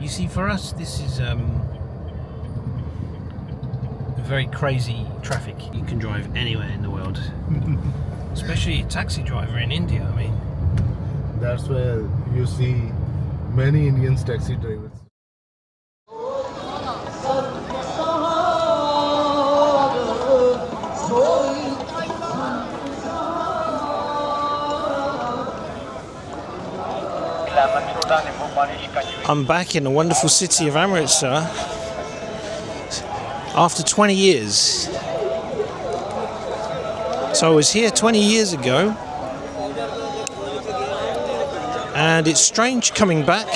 You see, for us, this is very crazy traffic. You can drive anywhere in the world, especially a taxi driver in India. I mean, that's where you see many Indian taxi drivers. I'm back in the wonderful city of Amritsar after 20 years. So I was here 20 years ago, and it's strange coming back,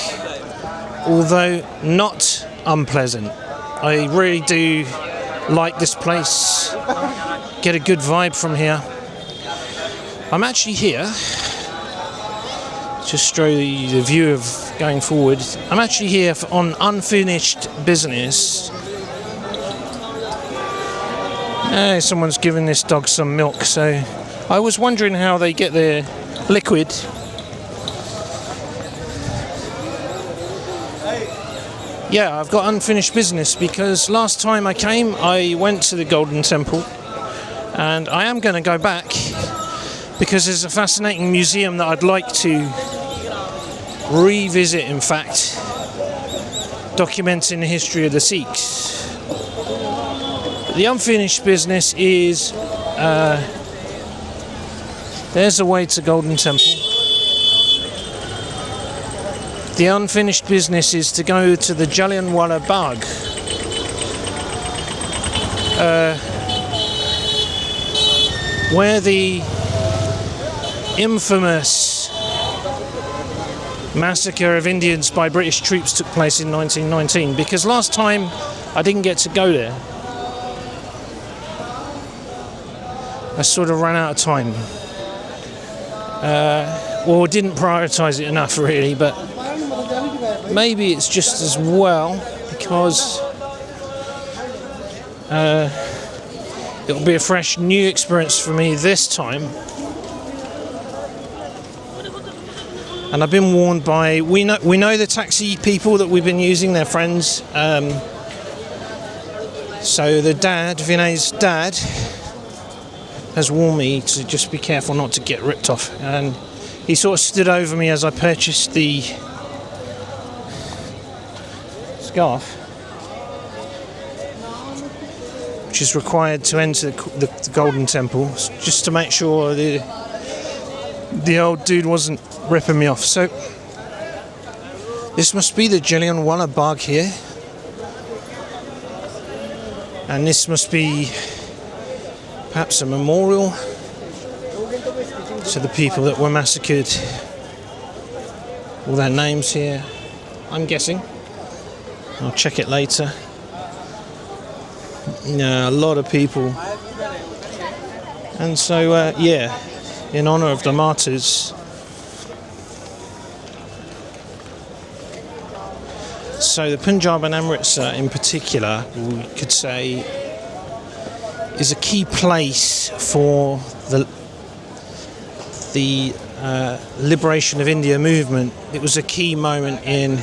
although not unpleasant. I really do like this place, get a good vibe from here. I'm actually here, just show you the view of going forward. I'm actually here on unfinished business. Someone's giving this dog some milk, so I was wondering how they get their liquid. Yeah, I've got unfinished business because last time I came, I went to the Golden Temple, and I am going to go back because there's a fascinating museum that I'd like to revisit, in fact, documenting the history of the Sikhs. But the unfinished business is there's the way to Golden Temple. The unfinished business is to go to the Jallianwala Bagh, where the infamous massacre of Indians by British troops took place in 1919, because last time I didn't get to go there. I sort of ran out of time, or didn't prioritise it enough really, but maybe it's just as well, because it'll be a fresh new experience for me this time. And I've been warned by, we know the taxi people that we've been using, they're friends. So the dad, Vinay's dad, has warned me to just be careful not to get ripped off. And he sort of stood over me as I purchased the scarf, which is required to enter the Golden Temple, just to make sure the old dude wasn't ripping me off. So this must be the Jallianwala Bagh here, and this must be perhaps a memorial to the people that were massacred. All their names here, I'm guessing. I'll check it later. Yeah, a lot of people. And so yeah, in honour of the martyrs. So the Punjab and Amritsar in particular, we could say, is a key place for the liberation of India movement. It was a key moment in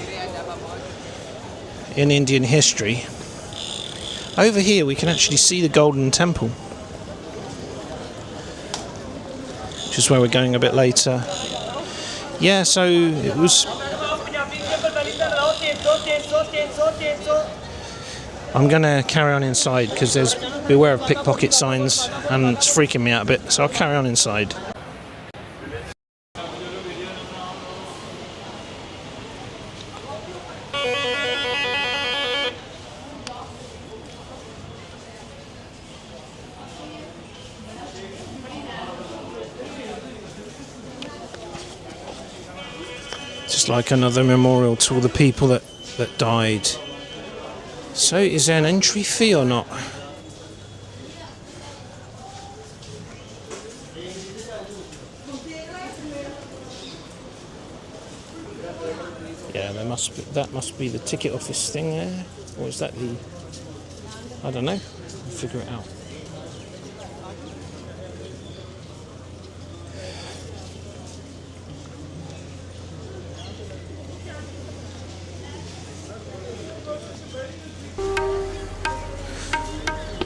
Indian history. Over here we can actually see the Golden Temple, which is where we're going a bit later. Yeah, so it was... I'm going to carry on inside because there's beware of pickpocket signs and it's freaking me out a bit, so I'll carry on inside. Just like another memorial to all the people that died. So is there an entry fee or not? Yeah, that must be the ticket office thing there, or is that the... I don't know. I'll figure it out.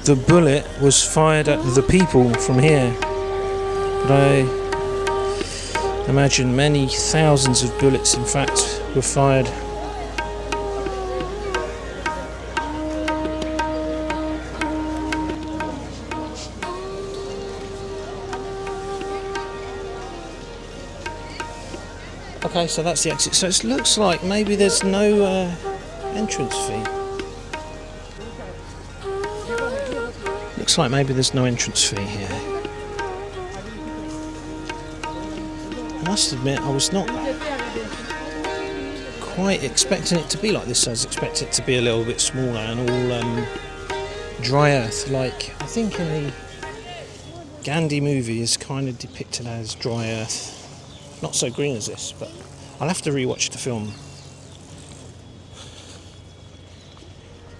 the bullet was fired at the people from here. But I imagine many thousands of bullets, in fact, were fired. Okay, so that's the exit. So it looks like maybe there's no entrance fee. Looks like maybe there's no entrance fee here. I must admit, I was not quite expecting it to be like this. I was expecting it to be a little bit smaller and all dry earth, like I think in the Gandhi movie is kind of depicted as dry earth. Not so green as this, but I'll have to rewatch the film.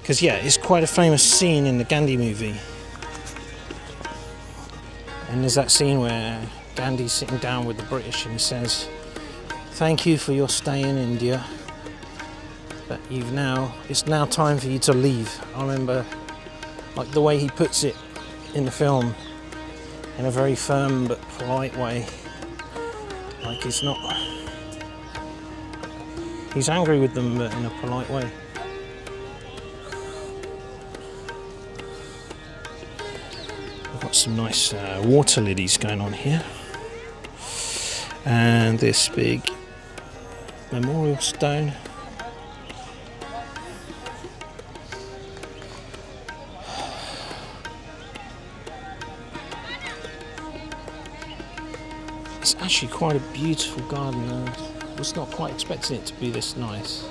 Because yeah, it's quite a famous scene in the Gandhi movie. And there's that scene where Gandhi's sitting down with the British and he says, "Thank you for your stay in India, but it's now time for you to leave." I remember like the way he puts it in the film, in a very firm but polite way. Like he's angry with them, but in a polite way. We've got some nice water lilies going on here. And this big memorial stone. It's actually quite a beautiful garden. I was not quite expecting it to be this nice.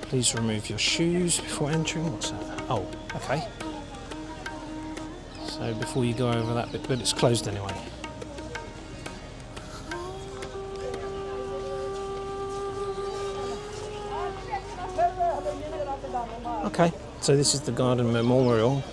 Please remove your shoes before entering. What's that? Oh, okay. So before you go over that bit, but it's closed anyway. Okay, so this is the garden memorial.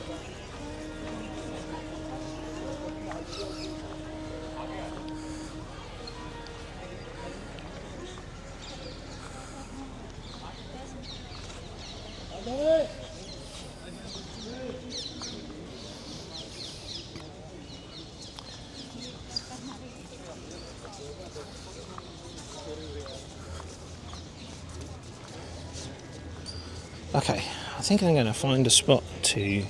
Okay, I think I'm going to find a spot to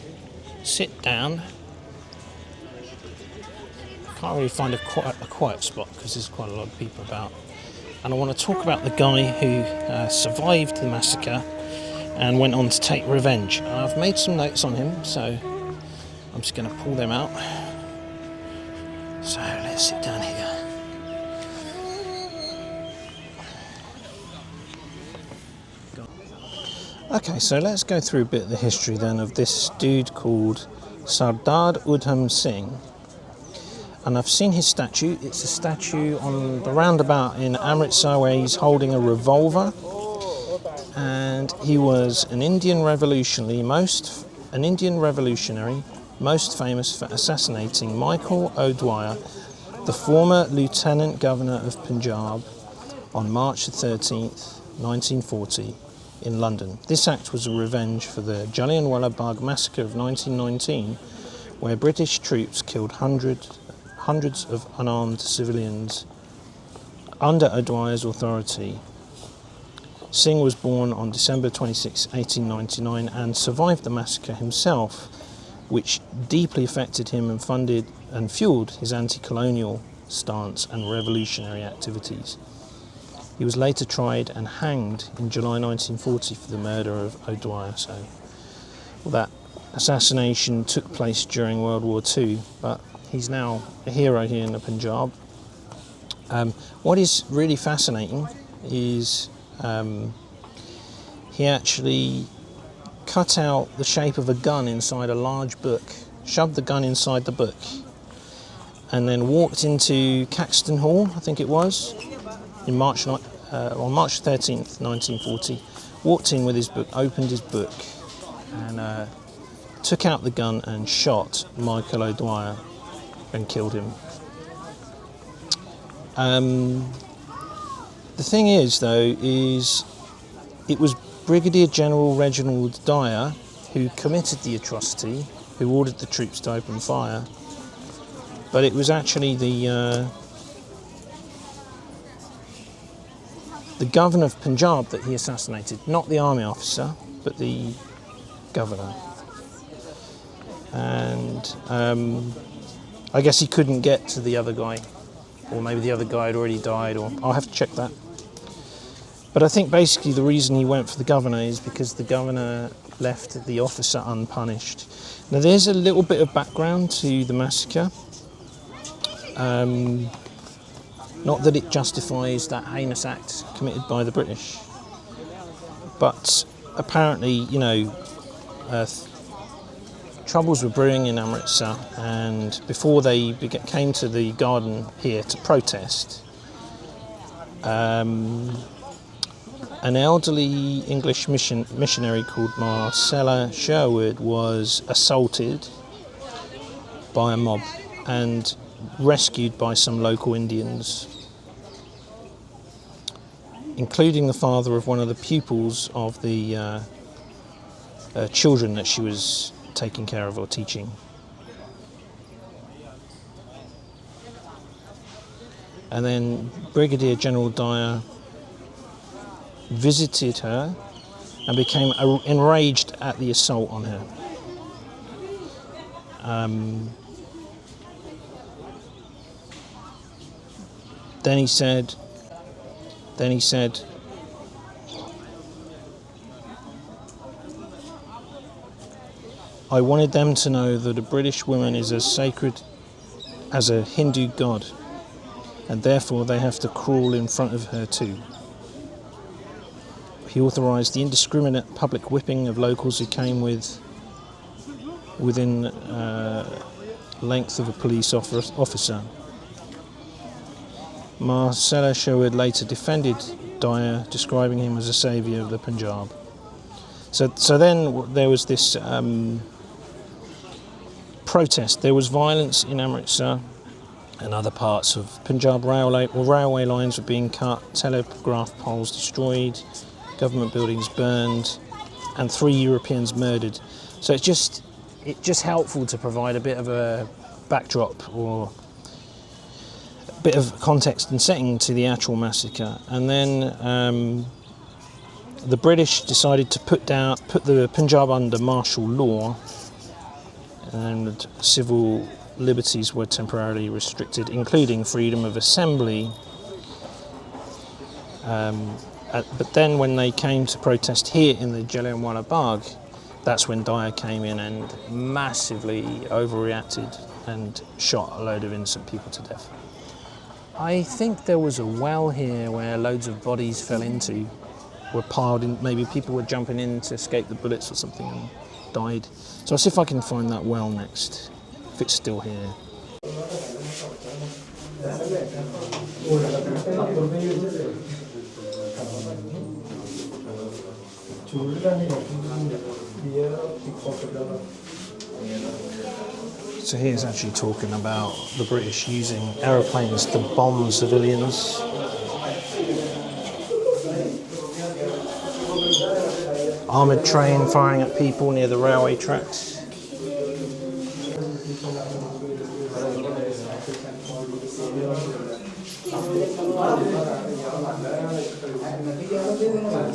sit down. I can't really find a quiet spot because there's quite a lot of people about. And I want to talk about the guy who survived the massacre and went on to take revenge. I've made some notes on him, so I'm just going to pull them out. So let's sit down here. Okay, so let's go through a bit of the history then of this dude called Sardar Udham Singh. And I've seen his statue. It's a statue on the roundabout in Amritsar where he's holding a revolver. And he was an Indian revolutionary, most famous for assassinating Michael O'Dwyer, the former Lieutenant Governor of Punjab, on March the 13th, 1940. In London. This act was a revenge for the Jallianwala Bagh massacre of 1919, where British troops killed hundreds of unarmed civilians under O'Dwyer's authority. Singh was born on December 26, 1899 and survived the massacre himself, which deeply affected him and funded and fueled his anti-colonial stance and revolutionary activities. He was later tried and hanged in July 1940 for the murder of O'Dwyer. So, that assassination took place during World War II, but he's now a hero here in the Punjab. What is really fascinating is he actually cut out the shape of a gun inside a large book, shoved the gun inside the book, and then walked into Caxton Hall, I think it was, on March 13th, 1940, walked in with his book, opened his book, and took out the gun and shot Michael O'Dwyer and killed him. The thing is, though, is it was Brigadier General Reginald Dyer who committed the atrocity, who ordered the troops to open fire. But it was actually the governor of Punjab that he assassinated, not the army officer, but the governor. And I guess he couldn't get to the other guy, or maybe the other guy had already died, or I'll have to check that. But I think basically the reason he went for the governor is because the governor left the officer unpunished. Now there's a little bit of background to the massacre. Not that it justifies that heinous act committed by the British, but apparently, you know, troubles were brewing in Amritsar, and before they came to the garden here to protest, an elderly English missionary called Marcella Sherwood was assaulted by a mob and rescued by some local Indians, including the father of one of the pupils of the children that she was taking care of or teaching. And then Brigadier General Dyer visited her and became enraged at the assault on her. Then he said, I wanted them to know that a British woman is as sacred as a Hindu god, and therefore they have to crawl in front of her too. He authorised the indiscriminate public whipping of locals who came within length of a police officer. Marcella Sherwood later defended Dyer, describing him as a saviour of the Punjab. So then there was this protest. There was violence in Amritsar and other parts of Punjab. Railway lines were being cut, telegraph poles destroyed, government buildings burned, and 3 Europeans murdered. So it's just helpful to provide a bit of a backdrop or a bit of context and setting to the actual massacre. And then the British decided to put the Punjab under martial law, and civil liberties were temporarily restricted, including freedom of assembly. But then when they came to protest here in the Jallianwala Bagh, that's when Dyer came in and massively overreacted and shot a load of innocent people to death. I think there was a well here where loads of bodies fell into, were piled in, maybe people were jumping in to escape the bullets or something and died. So I'll see if I can find that well next, if it's still here. So here's actually talking about the British using aeroplanes to bomb civilians. Armoured train firing at people near the railway tracks.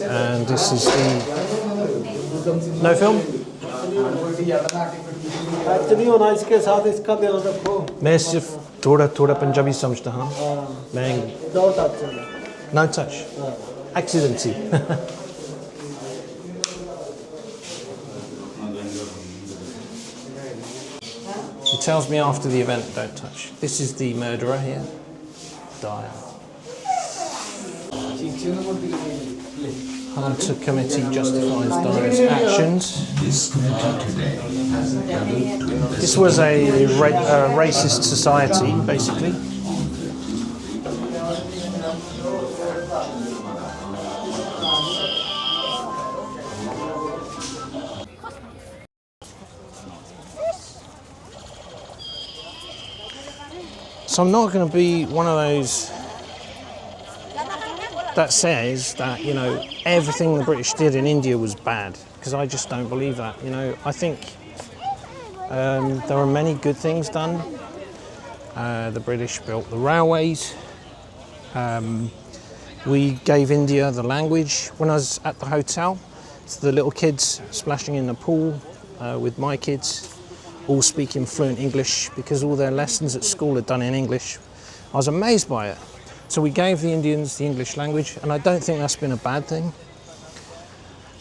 And this is the... No film? मैं सिर्फ थोड़ा पंजाबी समझता हूँ. No touch. Accidency. He tells me after the event, don't touch. This is the murderer here, Dyer. Hunter Committee justifies Dyer's actions. This was a racist society, basically. So I'm not going to be one of those that says that, you know, everything the British did in India was bad, because I just don't believe that. You know, I think There were many good things done. The British built the railways. We gave India the language. When I was at the hotel, so the little kids splashing in the pool with my kids, all speaking fluent English because all their lessons at school are done in English. I was amazed by it. So we gave the Indians the English language, and I don't think that's been a bad thing.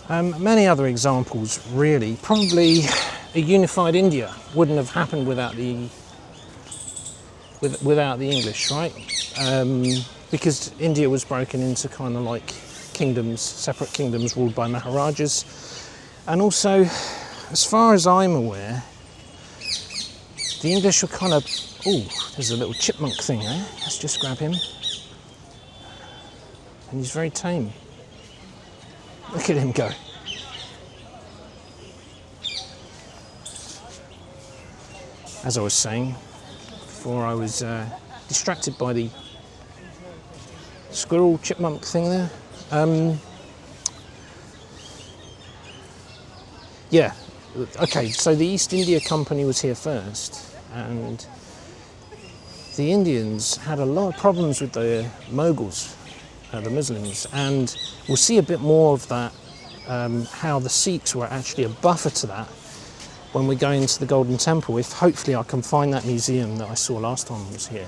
Many other examples, really. Probably a unified India wouldn't have happened without the English, right? Because India was broken into kind of like kingdoms, separate kingdoms ruled by Maharajas. And also, as far as I'm aware, the English were kind of, oh, there's a little chipmunk thing there. Let's just grab him. And he's very tame. Look at him go. As I was saying before, I was distracted by the squirrel chipmunk thing there. Yeah, okay, so the East India Company was here first, and the Indians had a lot of problems with the Mughals, the Muslims, and we'll see a bit more of that, how the Sikhs were actually a buffer to that when we go into the Golden Temple, if hopefully I can find that museum that I saw last time I was here.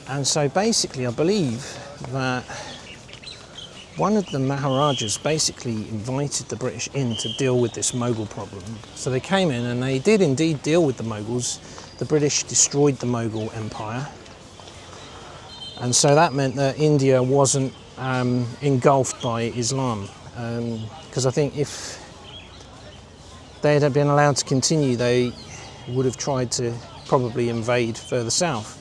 And so basically I believe that one of the Maharajas basically invited the British in to deal with this Mughal problem. So they came in and they did indeed deal with the Mughals. The British destroyed the Mughal Empire. And so that meant that India wasn't engulfed by Islam. Because I think if they had been allowed to continue, they would have tried to probably invade further south.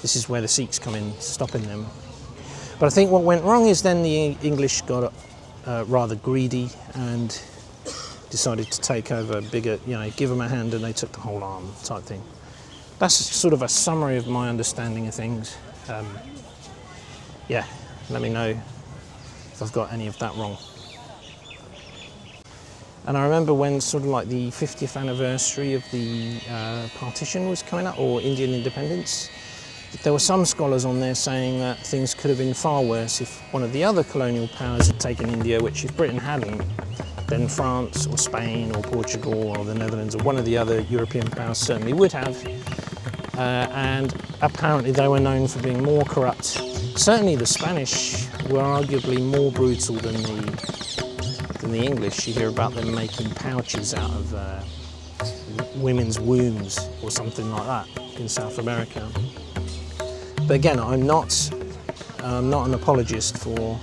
This is where the Sikhs come in, stopping them. But I think what went wrong is then the English got rather greedy and decided to take over bigger, give them a hand and they took the whole arm type thing. That's sort of a summary of my understanding of things. Yeah, let me know if I've got any of that wrong. And I remember when sort of like the 50th anniversary of the partition was coming up, or Indian independence, there were some scholars on there saying that things could have been far worse if one of the other colonial powers had taken India, which if Britain hadn't, then France or Spain or Portugal or the Netherlands or one of the other European powers certainly would have. And apparently they were known for being more corrupt. Certainly the Spanish were arguably more brutal than the English. You hear about them making pouches out of women's wombs or something like that in South America. But again, I'm not an apologist for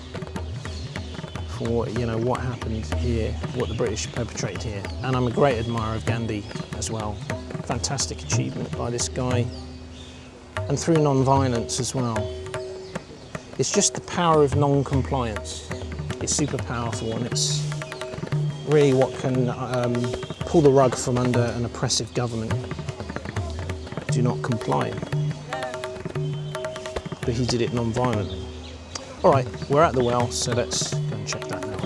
what happened here, what the British perpetrated here, and I'm a great admirer of Gandhi as well. Fantastic achievement by this guy, and through non-violence as well. It's just the power of non-compliance. It's super powerful, and it's really what can pull the rug from under an oppressive government. Do not comply. But he did it non-violently. All right, we're at the well, so let's go and check that now.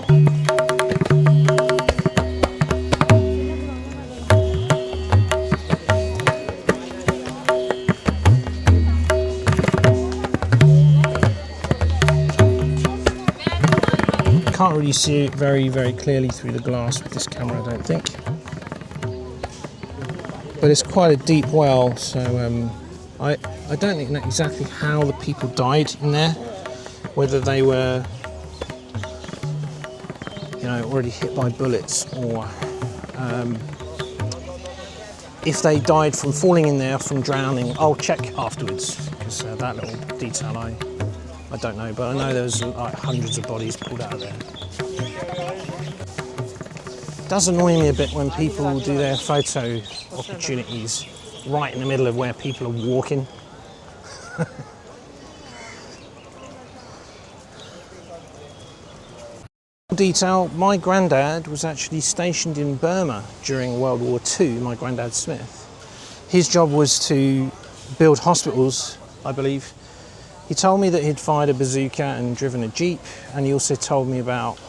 Can't really see it very, very clearly through the glass with this camera, I don't think. But it's quite a deep well, so I don't know exactly how the people died in there, whether they were, already hit by bullets, or if they died from falling in there, from drowning. I'll check afterwards, because that little detail I don't know, but I know there's like hundreds of bodies pulled out of there. It does annoy me a bit when people do their photo opportunities right in the middle of where people are walking. Detail, my granddad was actually stationed in Burma during World War II, my granddad Smith. His job was to build hospitals, I believe. He told me that he'd fired a bazooka and driven a jeep, and he also told me about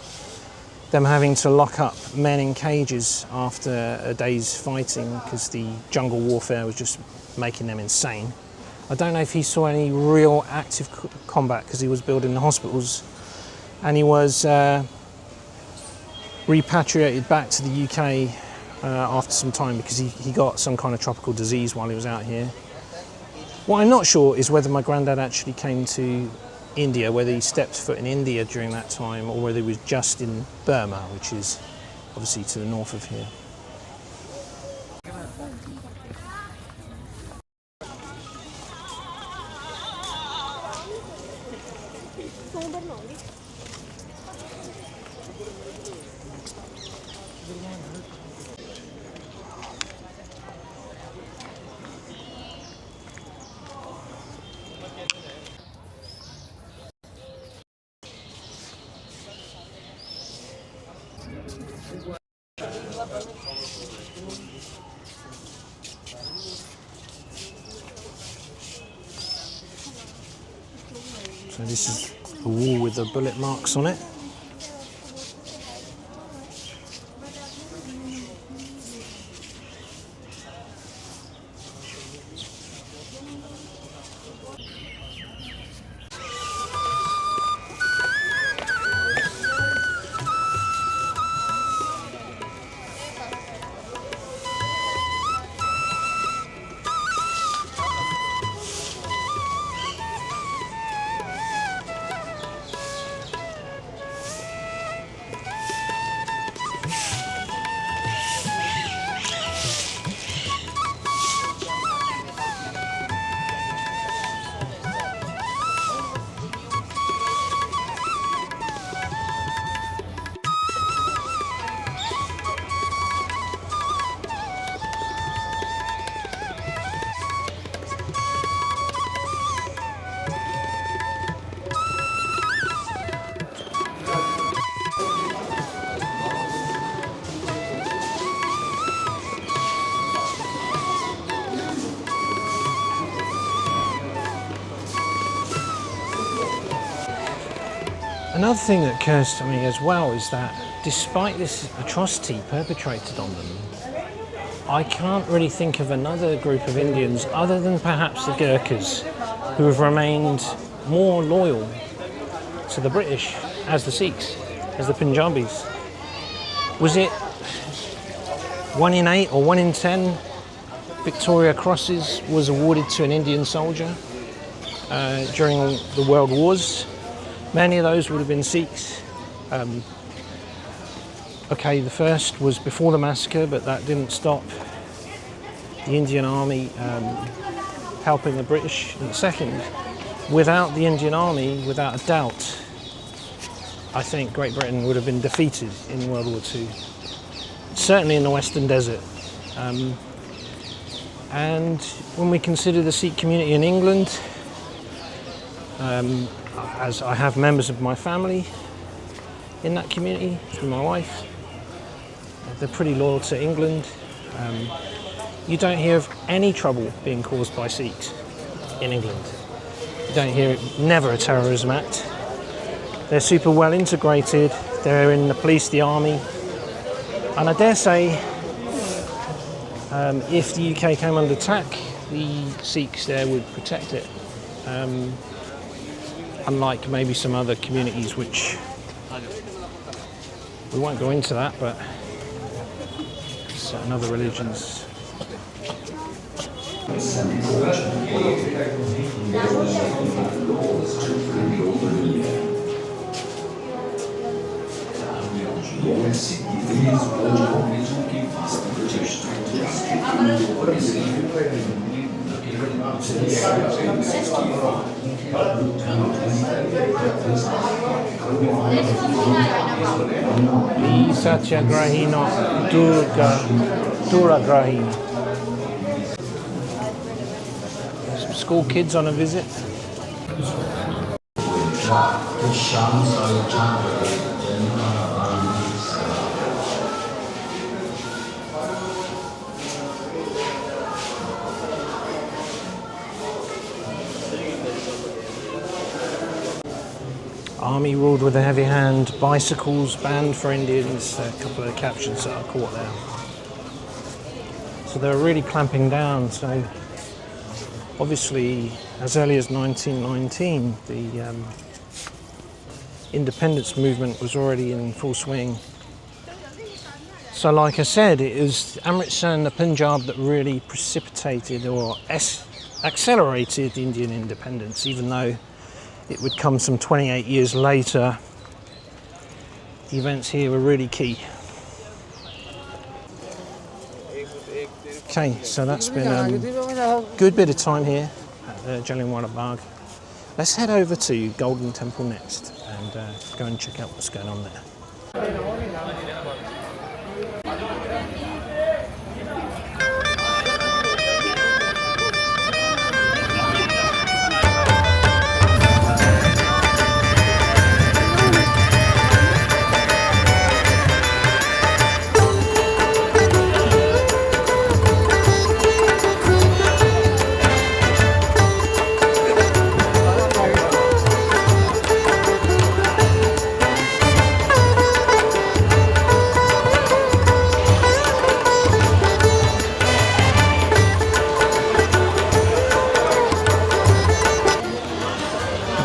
them having to lock up men in cages after a day's fighting because the jungle warfare was just making them insane. I don't know if he saw any real active combat because he was building the hospitals, and he was repatriated back to the UK after some time because he got some kind of tropical disease while he was out here. What I'm not sure is whether my granddad actually came to India, whether he stepped foot in India during that time or whether he was just in Burma, which is obviously to the north of here. So this is the wall with the bullet marks on it. Another thing that occurs to me as well is that despite this atrocity perpetrated on them, I can't really think of another group of Indians other than perhaps the Gurkhas who have remained more loyal to the British as the Sikhs, as the Punjabis. Was it 1 in 8 or 1 in 10 Victoria Crosses was awarded to an Indian soldier during the World Wars? Many of those would have been Sikhs. Okay, the first was before the massacre, but that didn't stop the Indian Army helping the British. And the second, without the Indian Army, without a doubt, I think Great Britain would have been defeated in World War II, certainly in the Western Desert. And when we consider the Sikh community in England, as I have members of my family in that community through my wife, they're pretty loyal to England. You don't hear of any trouble being caused by Sikhs in England. You don't hear it, never a terrorism act. They're super well integrated, they're in the police, the army, and I dare say if the UK came under attack, the Sikhs there would protect it. Unlike maybe some other communities, which we won't go into that, but certain other religions. Satyagrahi, not Duragrahi. Some school kids on a visit. Army ruled with a heavy hand, bicycles banned for Indians, a couple of captions that I caught there. So they were really clamping down. So obviously, as early as 1919, the independence movement was already in full swing. So like I said, it was Amritsar and the Punjab that really precipitated or accelerated Indian independence, even though it would come some 28 years later. The events here were really key. Okay, so that's been a good bit of time here at the Jallianwala Bagh. Let's head over to Golden Temple next and go and check out what's going on there.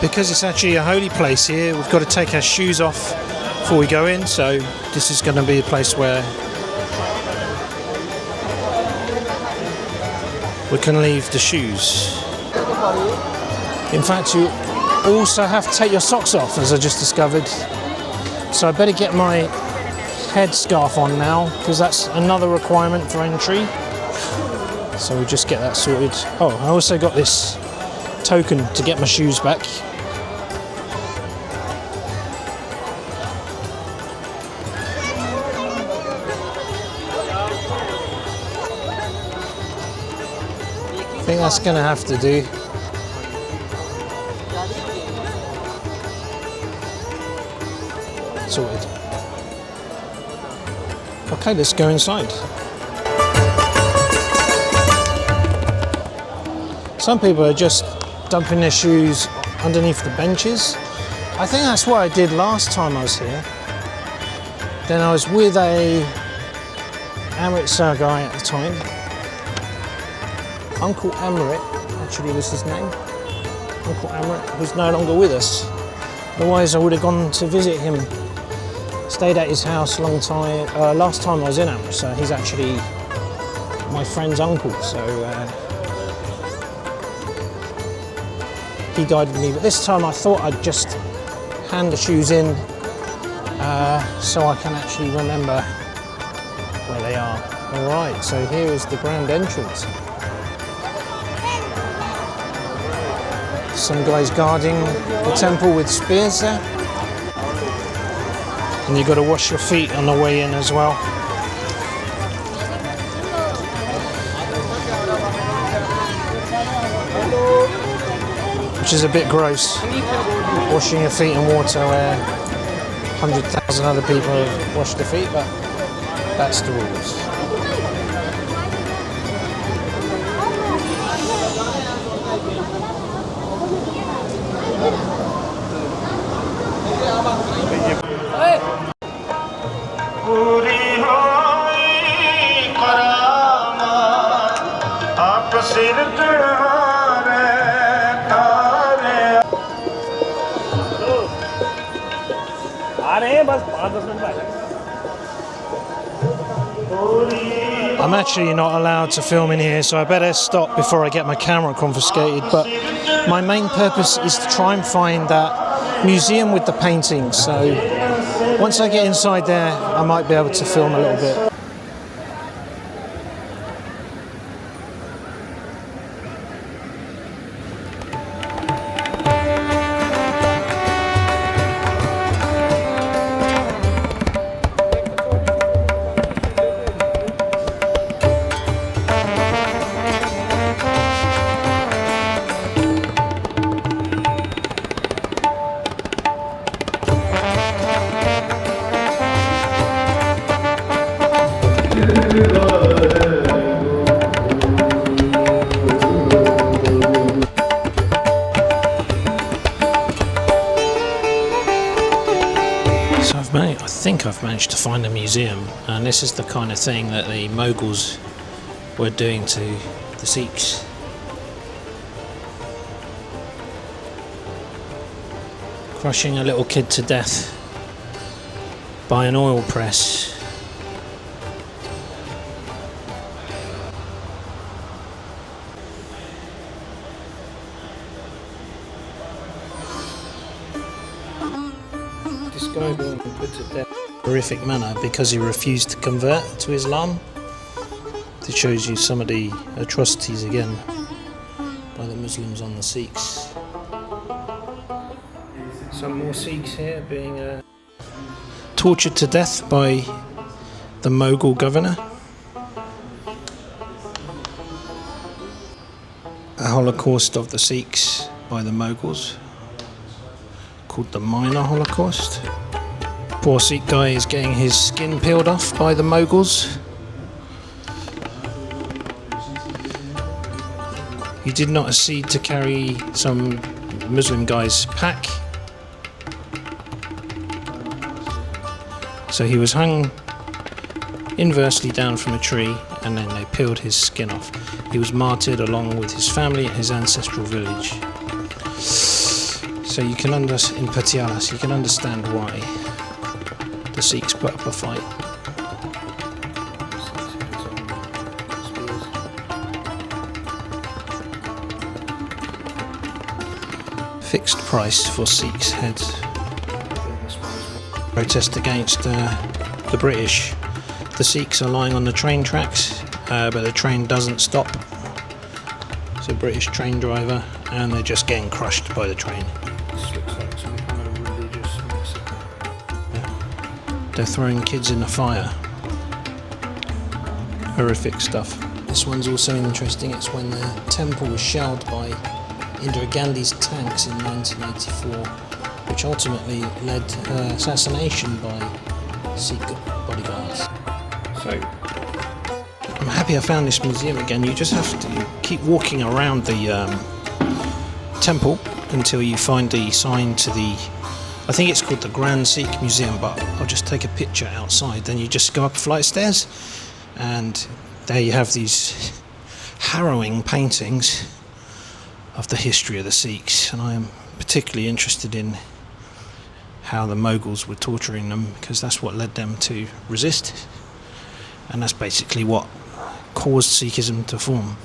Because it's actually a holy place here, we've got to take our shoes off before we go in, so this is going to be a place where we can leave the shoes. In fact, you also have to take your socks off, as I just discovered. So I better get my headscarf on now, because that's another requirement for entry. So we'll just get that sorted. Oh, I also got this token to get my shoes back. I think that's going to have to do. Sorted. Okay, let's go inside. Some people are just dumping their shoes underneath the benches. I think that's what I did last time I was here. Then I was with a Amritsar guy at the time. Uncle Amrit, actually was his name. Uncle Amrit, who's no longer with us. Otherwise I would have gone to visit him. Stayed at his house a long time. Last time I was in Amritsar, he's actually my friend's uncle, so he guided me. But this time I thought I'd just hand the shoes in so I can actually remember where they are. Alright, so here is the grand entrance. Some guys guarding the temple with spears there. And you've got to wash your feet on the way in as well. Which is a bit gross, washing your feet in water where 100,000 other people have washed their feet, but that's the rules. I'm actually not allowed to film in here, so I better stop before I get my camera confiscated. But my main purpose is to try and find that museum with the paintings. So once I get inside there, I might be able to film a little bit. think I've managed to find a museum, and this is the kind of thing that the Mughals were doing to the Sikhs. Crushing a little kid to death by an oil press. This guy being put to death in a horrific manner because he refused to convert to Islam. It shows you some of the atrocities again by the Muslims on the Sikhs. Some more Sikhs here being tortured to death by the Mughal governor. A Holocaust of the Sikhs by the Mughals, called the Minor Holocaust. Poor Sikh guy is getting his skin peeled off by the Mughals. He did not accede to carry some Muslim guy's pack, so he was hung inversely down from a tree, and then they peeled his skin off. He was martyred along with his family at his ancestral village. So you can in Patiala, so you can understand why the Sikhs put up a fight. Fixed price for Sikhs' heads. Protest against the British. The Sikhs are lying on the train tracks, but the train doesn't stop. It's a British train driver, and they're just getting crushed by the train. This looks like some kind of religious massacre. They're throwing kids in the fire. Horrific stuff. This one's also interesting. It's when the temple was shelled by Indira Gandhi's tanks in 1984, which ultimately led to assassination by Sikh bodyguards. So, I'm happy I found this museum again. You just have to keep walking around the temple until you find the sign to the, I think it's called the Grand Sikh Museum, but I'll just take a picture outside. Then you just go up a flight of stairs, and there you have these harrowing paintings of the history of the Sikhs, and I am particularly interested in how the Mughals were torturing them, because that's what led them to resist, and that's basically what caused Sikhism to form.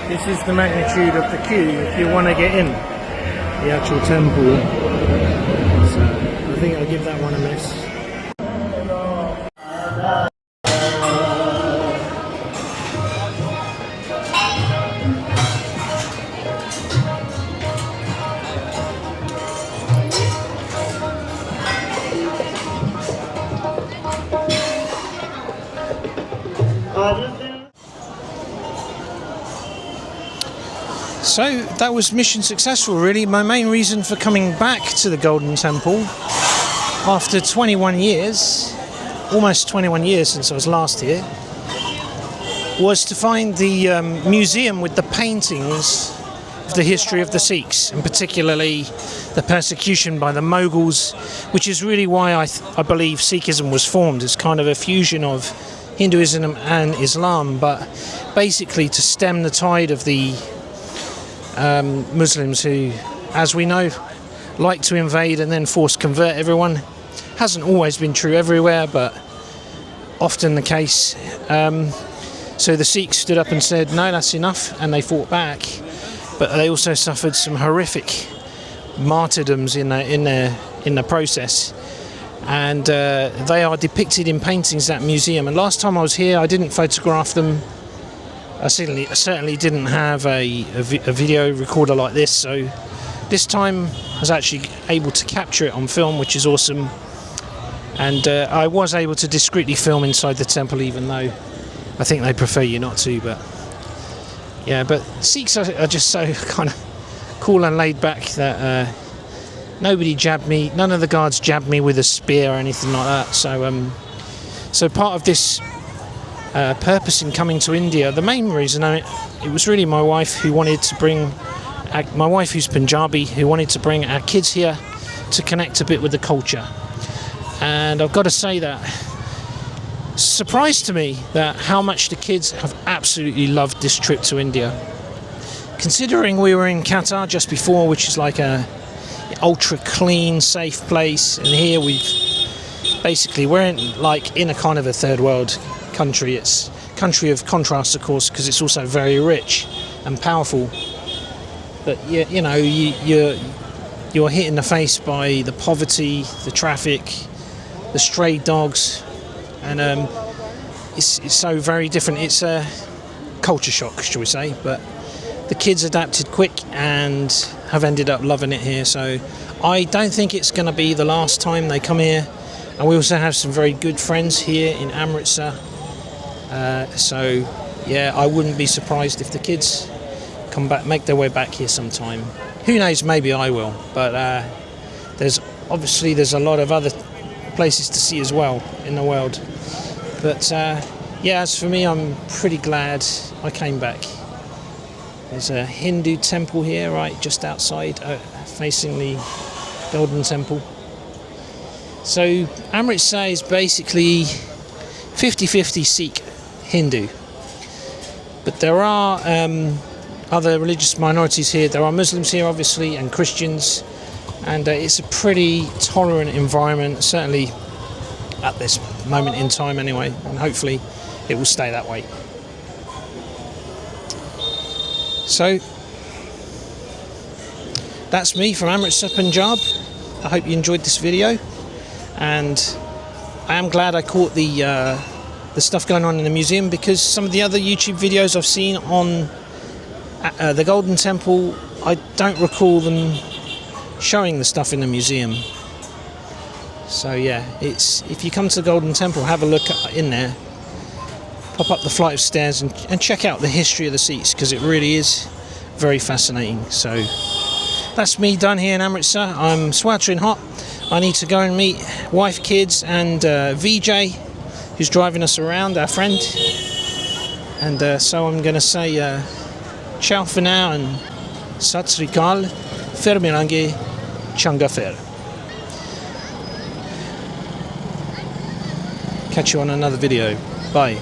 This is the magnitude of the queue if you want to get in the actual temple. So I think I'll give that one a miss. So that was mission successful, really. My main reason for coming back to the Golden Temple after 21 years, almost 21 years since I was last here, was to find the museum with the paintings of the history of the Sikhs, and particularly the persecution by the Mughals, which is really why I believe Sikhism was formed. It's kind of a fusion of Hinduism and Islam, but basically to stem the tide of the Muslims who, as we know, like to invade and then force convert everyone. Hasn't always been true everywhere, but often the case. So the Sikhs stood up and said, no, that's enough, and they fought back. But they also suffered some horrific martyrdoms in the process. And they are depicted in paintings at that museum. And last time I was here, I didn't photograph them. I certainly didn't have a video recorder like this, so this time I was actually able to capture it on film, which is awesome. And I was able to discreetly film inside the temple, even though I think they prefer you not to. But yeah, but Sikhs are just so kind of cool and laid back. That nobody jabbed me. None of the guards jabbed me with a spear or anything like that. So part of this purpose in coming to India, the main reason, it was really my wife who wanted to bring. My wife, who's Punjabi, who wanted to bring our kids here to connect a bit with the culture. And I've got to say that surprised to me that how much the kids have absolutely loved this trip to India. Considering we were in Qatar just before, which is like a ultra clean, safe place, and here we're in a kind of a third world country. It's a country of contrast, of course, because it's also very rich and powerful. But you're hit in the face by the poverty, the traffic, the stray dogs, and it's so very different. It's a culture shock, shall we say, but the kids adapted quick and have ended up loving it here. So I don't think it's going to be the last time they come here. And we also have some very good friends here in Amritsar. So yeah, I wouldn't be surprised if the kids come back, make their way back here sometime. Who knows, maybe I will. But there's a lot of other places to see as well in the world. But yeah, as for me, I'm pretty glad I came back. There's a Hindu temple here, right, just outside, facing the Golden Temple. So Amritsar is basically 50-50 Sikh Hindu. But there are other religious minorities here. There are Muslims here, obviously, and Christians. And it's a pretty tolerant environment, certainly at this moment in time anyway. And hopefully it will stay that way. So that's me from Amritsar, Punjab. I hope you enjoyed this video, and I am glad I caught the stuff going on in the museum, because some of the other YouTube videos I've seen on the Golden Temple, I don't recall them showing the stuff in the museum. So yeah, if you come to the Golden Temple, have a look in there. Pop up the flight of stairs and check out the history of the Sikhs, because it really is very fascinating. So that's me done here in Amritsar. I'm sweltering hot. I need to go and meet wife, kids, and VJ, who's driving us around, our friend. And so I'm going to say ciao for now, and Satyagraha, fer milange, changa fer. Catch you on another video. Bye.